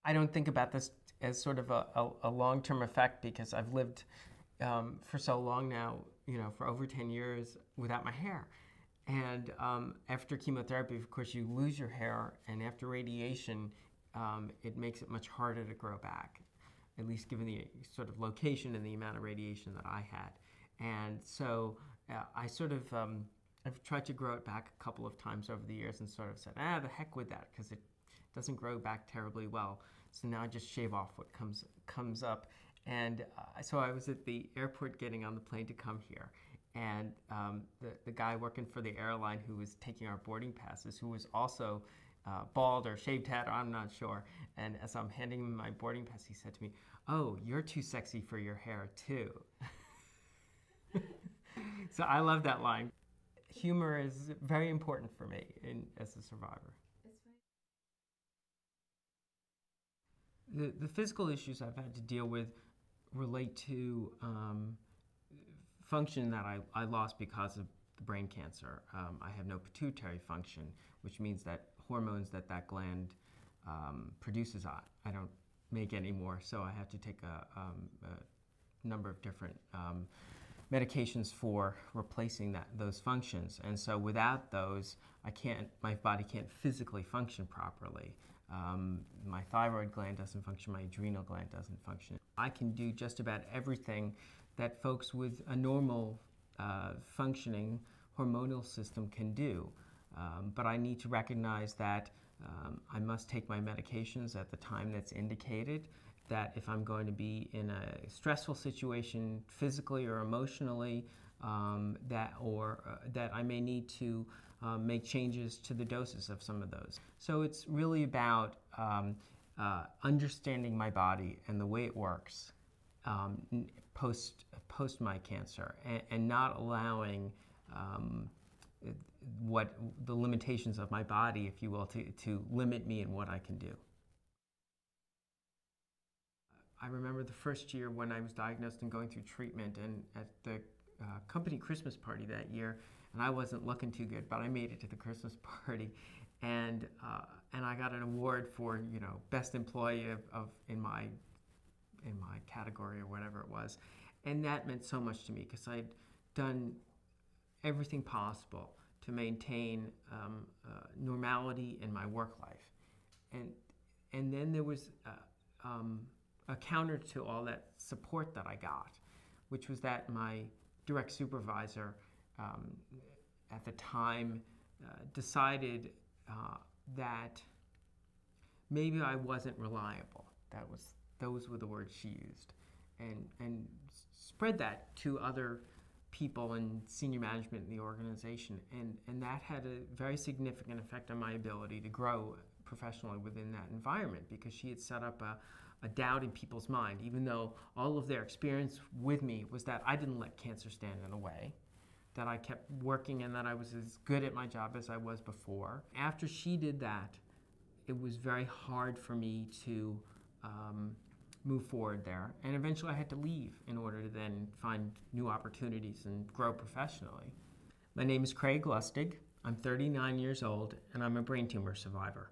I don't think about this as sort of a long-term effect because I've lived for so long now, for over 10 years without my hair. And after chemotherapy, of course, you lose your hair, and after radiation, it makes it much harder to grow back, at least given the sort of location and the amount of radiation that I had. And so I sort of, I've tried to grow it back a couple of times over the years and sort of said, the heck with that, because it doesn't grow back terribly well. So now I just shave off what comes up. And so I was at the airport getting on the plane to come here. And the guy working for the airline who was taking our boarding passes, who was also bald or shaved head, I'm not sure. And as I'm handing him my boarding pass, he said to me, "Oh, you're too sexy for your hair too." So I love that line. Humor is very important for me as a survivor. The physical issues I've had to deal with relate to function that I lost because of the brain cancer. I have no pituitary function, which means that hormones that gland produces, I don't make anymore, so I have to take a number of different medications for replacing those functions. And so without those, my body can't physically function properly. My thyroid gland doesn't function, my adrenal gland doesn't function. I can do just about everything that folks with a normal functioning hormonal system can do. But I need to recognize that I must take my medications at the time that's indicated, that if I'm going to be in a stressful situation physically or emotionally, that I may need to make changes to the doses of some of those. So it's really about understanding my body and the way it works post my cancer, and not allowing the limitations of my body, if you will, to limit me in what I can do. I remember the first year when I was diagnosed and going through treatment, and at the company Christmas party that year, and I wasn't looking too good, but I made it to the Christmas party, and I got an award for best employee in my category or whatever it was, and that meant so much to me because I'd done everything possible to maintain normality in my work life, and then there was a counter to all that support that I got, which was that my direct supervisor at the time decided that maybe I wasn't reliable. Those were the words she used, and spread that to other people in senior management in the organization, and that had a very significant effect on my ability to grow professionally within that environment, because she had set up a doubt in people's mind, even though all of their experience with me was that I didn't let cancer stand in the way, that I kept working and that I was as good at my job as I was before. After she did that, it was very hard for me to move forward there, and eventually I had to leave in order to then find new opportunities and grow professionally. My name is Craig Lustig. I'm 39 years old, and I'm a brain tumor survivor.